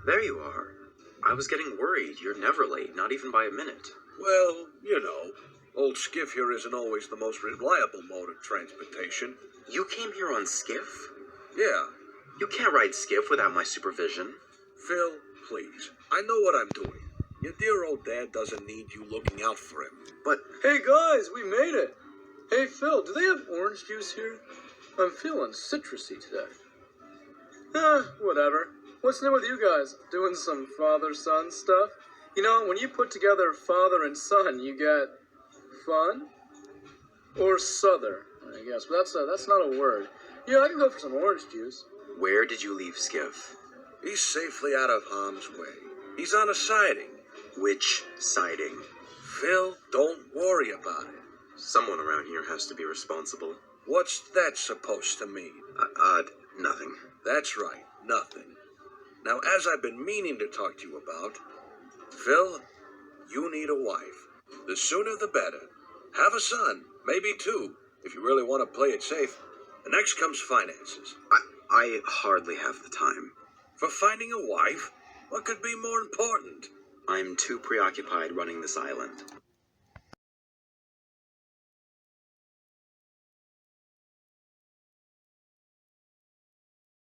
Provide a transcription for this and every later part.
There you are. I was getting worried. You're never late, not even by a minute. Well, you know, old Skiff here isn't always the most reliable mode of transportation. You came here on Skiff? Yeah. You can't ride Skiff without my supervision. Phil, please. I know what I'm doing. Your dear old dad doesn't need you looking out for him. But... Hey guys, we made it! Hey Phil, do they have orange juice here? I'm feeling citrusy today. Whatever. What's new with you guys? Doing some father-son stuff? You know, when you put together father and son, you get fun? Or souther, I guess. But that's not a word. Yeah, I can go for some orange juice. Where did you leave Skiff? He's safely out of harm's way. He's on a siding. Which siding? Phil, don't worry about it. Someone around here has to be responsible. What's that supposed to mean? Nothing. That's right, nothing. Now, as I've been meaning to talk to you about, Phil, you need a wife. The sooner the better. Have a son, maybe two, if you really want to play it safe. And next comes finances. I hardly have the time. For finding a wife? What could be more important? I'm too preoccupied running this island.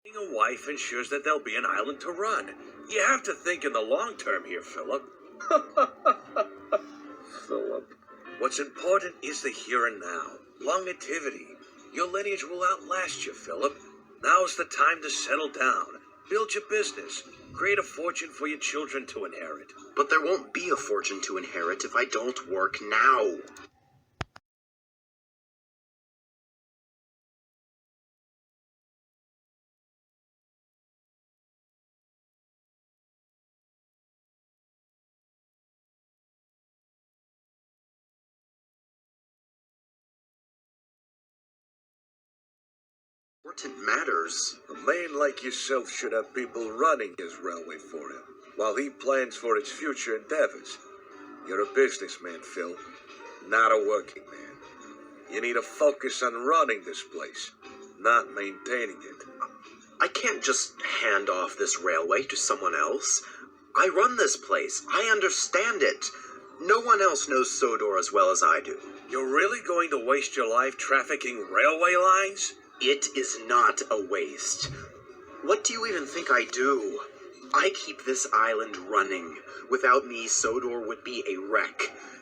Finding a wife ensures that there'll be an island to run. You have to think in the long term here, Philip. Philip. What's important is the here and now. Longevity. Your lineage will outlast you, Philip. Now's the time to settle down. Build your business. Create a fortune for your children to inherit. But there won't be a fortune to inherit if I don't work now. Important matters. A man like yourself should have people running his railway for him, while he plans for its future endeavors. You're a businessman, Phil, not a working man. You need to focus on running this place, not maintaining it. I can't just hand off this railway to someone else. I run this place. I understand it. No one else knows Sodor as well as I do. You're really going to waste your life trafficking railway lines? It is not a waste. What do you even think I do? I keep this island running. Without me, Sodor would be a wreck.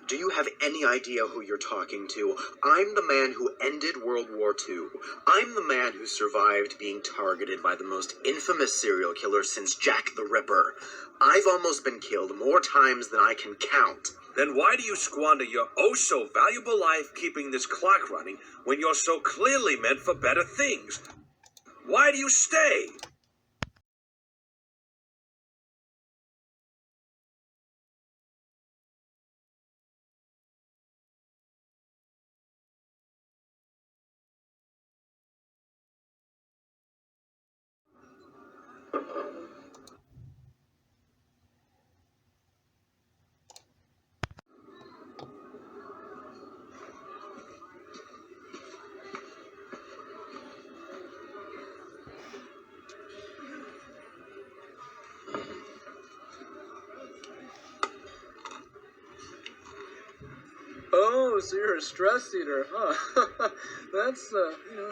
Do you have any idea who you're talking to? I'm the man who ended World War II. I'm the man who survived being targeted by the most infamous serial killer since Jack the Ripper. I've almost been killed more times than I can count. Then why do you squander your oh-so-valuable life keeping this clock running when you're so clearly meant for better things? Why do you stay? Oh, so you're a stress eater, huh? That's,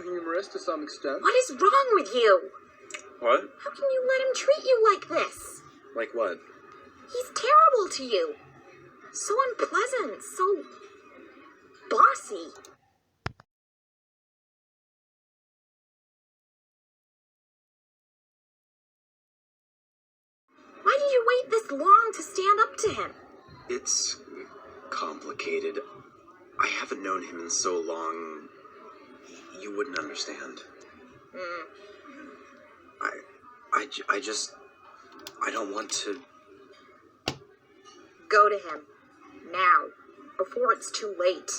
humorous to some extent. What is wrong with you? What? How can you let him treat you like this? Like what? He's terrible to you. So unpleasant, so bossy. Why did you wait this long to stand up to him? It's complicated. I haven't known him in so long. You wouldn't understand. I don't want to... Go to him. Now. Before it's too late.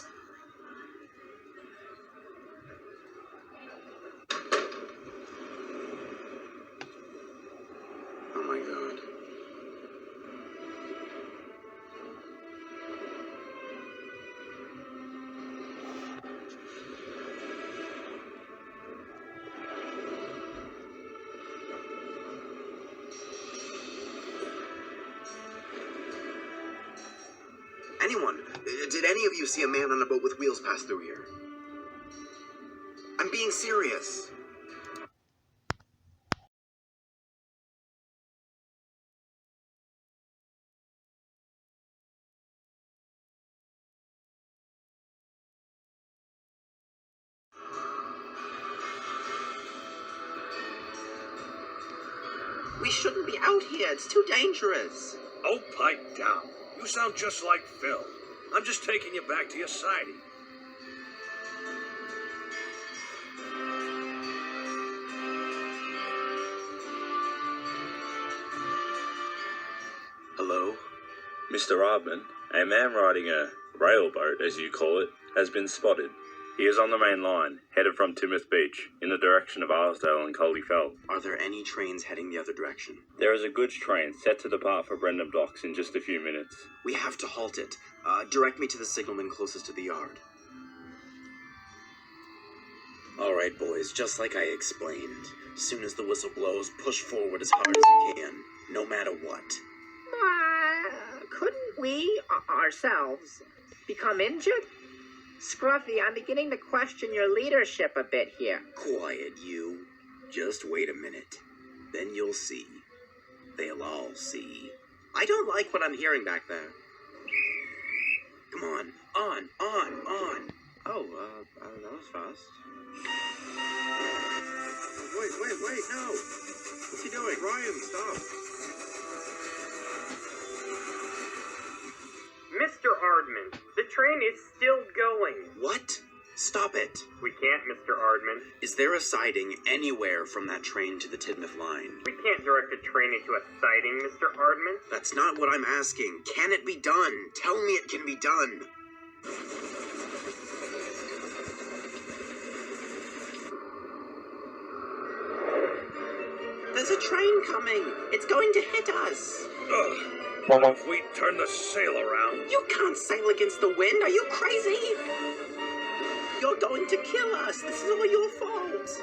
Oh my God. Anyone? Did any of you see a man on a boat with wheels pass through here? I'm being serious. We shouldn't be out here. It's too dangerous. Oh, pipe down. You sound just like Phil. I'm just taking you back to your siding. Hello? Mr. Ardman, a man riding a railboat, as you call it, has been spotted. He is on the main line, headed from Timoth Beach, in the direction of Arsdale and Coldy Fell. Are there any trains heading the other direction? There is a goods train set to depart for Brendan Docks in just a few minutes. We have to halt it. Direct me to the signalman closest to the yard. All right, boys, just like I explained. As soon as the whistle blows, push forward as hard as you can, no matter what. Couldn't we, ourselves, become injured? Scruffy, I'm beginning to question your leadership a bit here. Quiet, you. Just wait a minute. Then you'll see. They'll all see. I don't like what I'm hearing back there. Come on. On. Oh, that was fast. Wait, no. What's he doing? Ryan, stop. Mr. Ardman, the train is still going. What? Stop it. We can't, Mr. Ardman. Is there a siding anywhere from that train to the Tidmouth line? We can't direct a train into a siding, Mr. Ardman. That's not what I'm asking. Can it be done? Tell me it can be done. There's a train coming. It's going to hit us. Ugh. If we turn the sail around. You can't sail against the wind. Are you crazy? You're going to kill us. This is all your fault.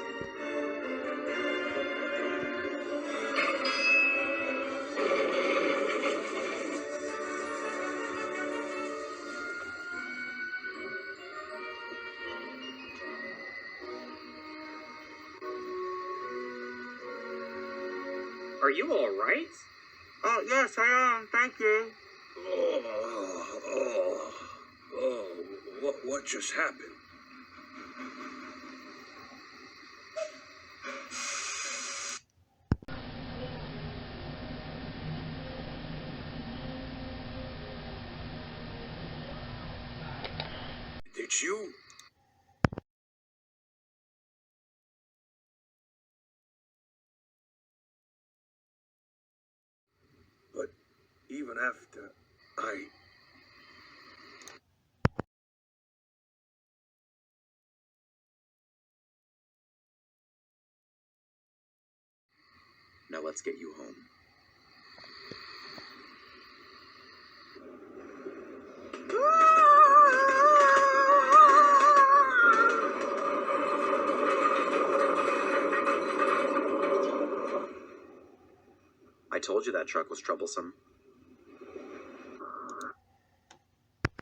Are you all right? Oh, yes, I am. Thank you. What just happened? Did you? But even after Now let's get you home. I told you that truck was troublesome.